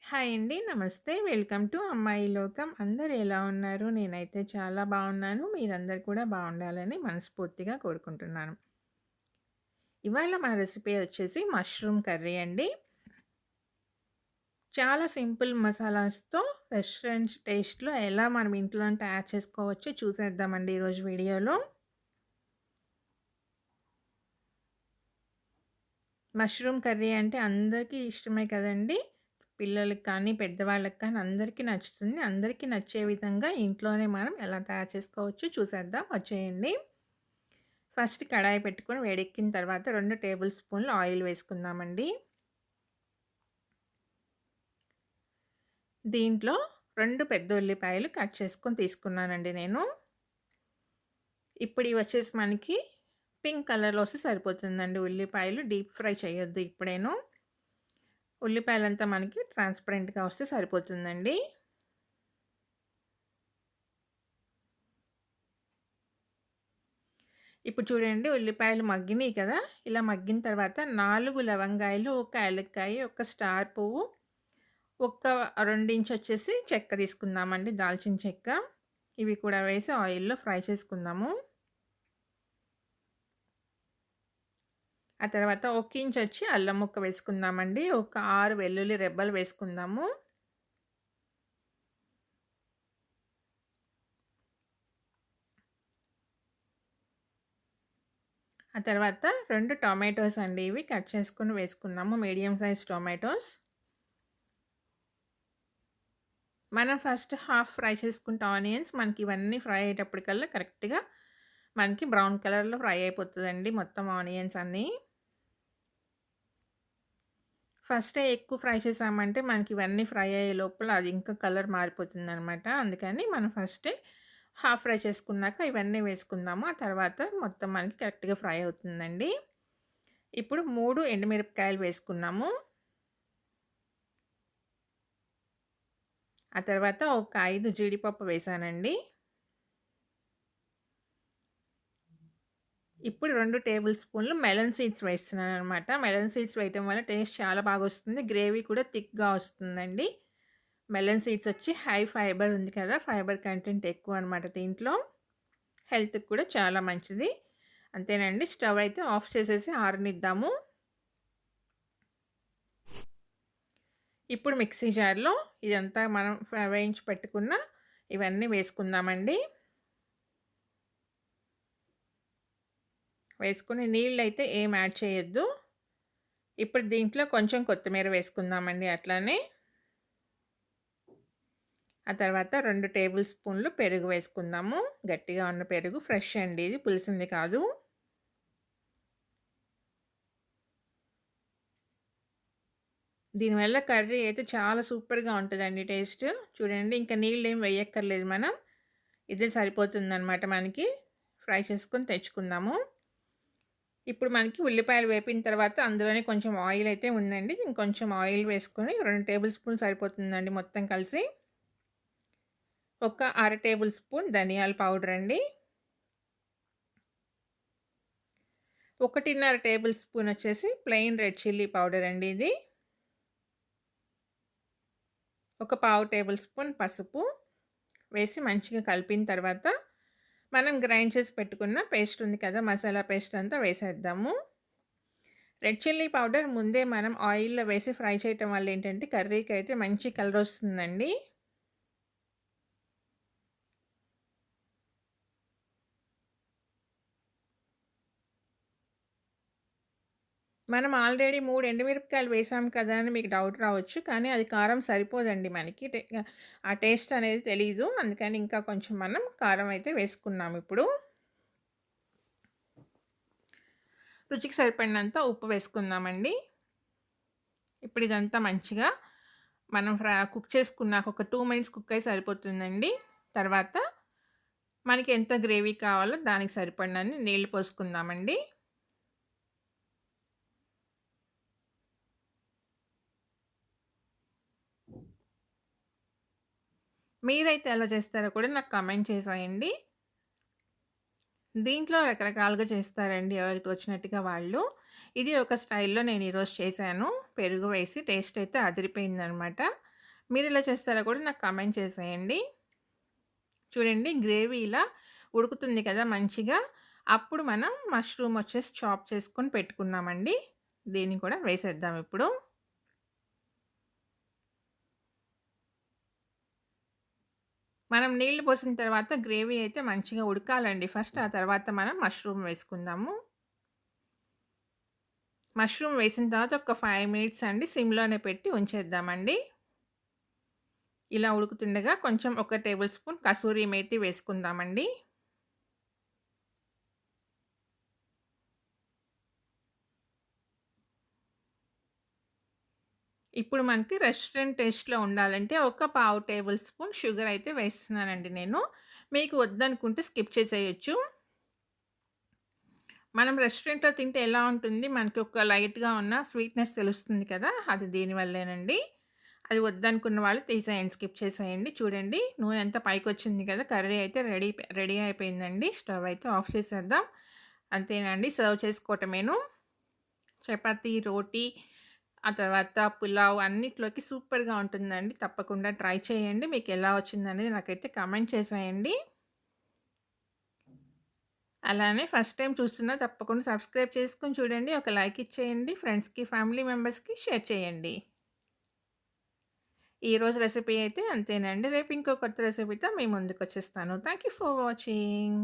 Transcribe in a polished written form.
Hi అండి. నమస్తే. Welcome to అమ్మాయి లోకం. అందరూ ఎలా ఉన్నారు? నేనైతే చాలా బాగున్నాను. మీరందరూ కూడా బాగుండాలని మనస్ఫూర్తిగా కోరుకుంటున్నాను. ఇవాళ మన రెసిపీ వచ్చేసి మష్రూమ్ కర్రీ అండి. చాలా సింపుల్ మసాలాస్‌తో రెస్టారెంట్ టేస్ట్‌లో ఎలా మనం ఇంట్లోనే తయారు చేసుకోవచ్చో చూసేద్దామండి ఈరోజు వీడియోలో. మష్రూమ్ కర్రీ అంటే అందరికీ ఇష్టమే కదండీ! పిల్లలకి కానీ, పెద్దవాళ్ళకి కానీ అందరికీ నచ్చుతుంది. అందరికీ నచ్చే విధంగా ఇంట్లోనే మనం ఎలా తయారు చేసుకోవచ్చో చూసేద్దాం. వచ్చేయండి. ఫస్ట్ కడాయి పెట్టుకొని వేడెక్కిన తర్వాత 2 టేబుల్ స్పూన్లు ఆయిల్ వేసుకుందామండి. దీంట్లో 2 పెద్ద ఉల్లిపాయలు కట్ చేసుకొని తీసుకున్నానండి నేను. ఇప్పుడు ఇవి వచ్చేసి మనకి పింక్ కలర్‌లో వస్తే సరిపోతుందండి ఉల్లిపాయలు. డీప్ ఫ్రై చేయొద్దు ఇప్పుడేను. ఉల్లిపాయలంతా మనకి ట్రాన్స్‌పరెంట్‌గా వస్తే సరిపోతుందండి. ఇప్పుడు చూడండి ఉల్లిపాయలు మగ్గినియి కదా! ఇలా మగ్గిన తర్వాత 4 లవంగాయలు, ఒక యాలక్కాయ, ఒక స్టార్ పువ్వు, ఒక 2 వచ్చేసి చెక్క తీసుకుందామండి, దాల్చిన చెక్క. ఇవి కూడా వేసి ఆయిల్‌లో ఫ్రై చేసుకుందాము. ఆ తర్వాత ఒక వచ్చి అల్లం ముక్క వేసుకుందామండి. ఒక 6 వెల్లుల్లి రెబ్బలు వేసుకుందాము. ఆ తర్వాత 2 టొమాటోస్ అండి, ఇవి కట్ చేసుకొని వేసుకున్నాము. Medium size tomatoes. మనం ఫస్ట్ హాఫ్ ఫ్రై చేసుకుంటే ఆనియన్స్ మనకి ఇవన్నీ ఫ్రై అయ్యేటప్పటికల్లా కరెక్ట్‌గా మనకి బ్రౌన్ కలర్‌లో ఫ్రై అయిపోతదండి మొత్తం ఆనియన్స్ అన్నీ. ఫస్టే ఎక్కువ ఫ్రై చేసామంటే మనకి ఇవన్నీ ఫ్రై అయ్యే లోపల అది ఇంకా కలర్ మారిపోతుందనమాట. అందుకని మనం ఫస్టే హాఫ్ ఫ్రై చేసుకున్నాక ఇవన్నీ వేసుకుందాము. ఆ తర్వాత మొత్తం మనకి కరెక్ట్‌గా ఫ్రై అవుతుందండి. ఇప్పుడు 3 ఎండుమిరపకాయలు వేసుకున్నాము. ఆ తర్వాత ఒక 5 జీడిపప్పు వేసానండి. ఇప్పుడు 2 టేబుల్ స్పూన్లు మెలన్ సీడ్స్ వేస్తున్నాననమాట. మెలన్ సీడ్స్ వేయటం వల్ల టేస్ట్ చాలా బాగొస్తుంది. గ్రేవీ కూడా థిక్‌గా వస్తుందండి. మెలన్ సీడ్స్ వచ్చి హై ఫైబర్ ఉంది కదా! ఫైబర్ కంటెంట్ ఎక్కువనమాట దీంట్లో. హెల్త్‌కి కూడా చాలా మంచిది. అంతేనండి. స్టవ్ అయితే ఆఫ్ చేసేసి ఆరనిద్దాము. ఇప్పుడు మిక్సీ జార్‌లో ఇదంతా మనం వేయించి పెట్టుకున్న ఇవన్నీ వేసుకుందామండి. వేసుకొని నీళ్ళైతే ఏం యాడ్ చేయొద్దు. ఇప్పుడు దీంట్లో కొంచెం కొత్తిమీర వేసుకుందామండి అట్లానే. ఆ తర్వాత 2 టేబుల్ స్పూన్లు పెరుగు వేసుకుందాము. గట్టిగా ఉన్న పెరుగు, ఫ్రెష్ అండి ఇది, పులిసింది కాదు. దీనివల్ల కర్రీ అయితే చాలా సూపర్‌గా ఉంటదండి టేస్ట్. చూడండి ఇంక నీళ్ళేం వేయక్కర్లేదు మనం. ఇదే సరిపోతుందనమాట మనకి. ఫ్రై చేసుకొని తెచ్చుకుందాము. ఇప్పుడు మనకి ఉల్లిపాయలు వేపిన తర్వాత అందులోనే కొంచెం ఆయిల్ అయితే ఉందండి. ఇంకొంచెం ఆయిల్ వేసుకొని 2 టేబుల్ స్పూన్ సరిపోతుందండి మొత్తం కలిసి. ఒక అర టేబుల్ స్పూన్ ధనియాల పౌడర్ అండి. 1.5 టేబుల్ స్పూన్ వచ్చేసి ప్లెయిన్ రెడ్ చిల్లీ పౌడర్ అండి ఇది. ఒక పావు టేబుల్ స్పూన్ పసుపు వేసి మంచిగా కలిపిన తర్వాత మనం గ్రైండ్ చేసి పెట్టుకున్న పేస్ట్ ఉంది కదా! మసాలా పేస్ట్ అంతా వేసేద్దాము. రెడ్ చిల్లీ పౌడర్ ముందే మనం ఆయిల్‌లో వేసి ఫ్రై చేయటం వల్ల ఏంటంటే కర్రీకి అయితే మంచి కలర్ వస్తుందండి. మనం ఆల్రెడీ 3 ఎండుమిరపకాయలు వేసాం కదా అని మీకు డౌట్ రావచ్చు. కానీ అది కారం సరిపోదండి మనకి. ఆ టేస్ట్ అనేది తెలీదు. అందుకని ఇంకా కొంచెం మనం కారం అయితే వేసుకున్నాం ఇప్పుడు. రుచికి సరిపడినంత ఉప్పు వేసుకుందామండి. ఇప్పుడు ఇదంతా మంచిగా మనం కుక్ చేసుకున్నాక ఒక 2 మినిట్స్ కుక్ అయ్యి సరిపోతుందండి. తర్వాత మనకి ఎంత గ్రేవీ కావాలో దానికి సరిపడినన్ని నీళ్లు పోసుకుందామండి. మీరైతే ఎలా చేస్తారో కూడా నాకు కామెంట్ చేసేయండి. దీంట్లో రకరకాలుగా చేస్తారండి ఎవరికి వచ్చినట్టుగా వాళ్ళు. ఇది ఒక స్టైల్‌లో నేను ఈరోజు చేశాను. పెరుగు వేసి టేస్ట్ అయితే అదిరిపోయిందనమాట. మీరెలా చేస్తారో కూడా నాకు కామెంట్ చేసేయండి. చూడండి గ్రేవీ ఇలా ఉడుకుతుంది కదా మంచిగా. అప్పుడు మనం మష్రూమ్ వచ్చేసి చాప్ చేసుకొని పెట్టుకున్నామండి. దీన్ని కూడా వేసేద్దాం ఇప్పుడు. మనం నీళ్లు పోసిన తర్వాత గ్రేవీ అయితే మంచిగా ఉడకాలండి ఫస్ట్. ఆ తర్వాత మనం మష్రూమ్ వేసుకుందాము. మష్రూమ్ వేసిన తర్వాత ఒక 5 మినిట్స్ అండి సిమ్‌లోనే పెట్టి ఉంచేద్దామండి. ఇలా ఉడుకుతుండగా కొంచెం ఒక టేబుల్ స్పూన్ కసూరి మేతి వేసుకుందామండి. ఇప్పుడు మనకి రెస్టారెంట్ టేస్ట్‌లో ఉండాలంటే ఒక పావు టేబుల్ స్పూన్ షుగర్ అయితే వేస్తున్నానండి నేను. మీకు వద్దనుకుంటే స్కిప్ చేసేయొచ్చు. మనం రెస్టారెంట్‌లో తింటే ఎలా ఉంటుంది? మనకి ఒక లైట్‌గా ఉన్న స్వీట్‌నెస్ తెలుస్తుంది కదా! అది దీనివల్లేనండి. అది వద్దనుకున్న వాళ్ళు తీసేయండి. స్కిప్ చేసేయండి. చూడండి నూనె అంతా పైకొచ్చింది కదా! కర్రీ అయితే రెడీ అయిపోయిందండి. స్టవ్ అయితే ఆఫ్ చేసేద్దాం. అంతేనండి. సర్వ్ చేసుకోవటమేను. చపాతీ, రోటీ, ఆ తర్వాత పులావ్ అన్నిట్లోకి సూపర్‌గా ఉంటుందండి. తప్పకుండా ట్రై చేయండి. మీకెలా వచ్చిందనేది నాకైతే కామెంట్ చేసేయండి. అలానే ఫస్ట్ టైమ్ చూస్తున్నా తప్పకుండా సబ్స్క్రైబ్ చేసుకొని చూడండి. ఒక లైక్ ఇచ్చేయండి. ఫ్రెండ్స్‌కి, ఫ్యామిలీ మెంబర్స్‌కి షేర్ చేయండి. ఈరోజు రెసిపీ అయితే అంతేనండి. రేపు ఇంకో కొత్త రెసిపీతో మీ ముందుకొచ్చేస్తాను. Thank you for watching.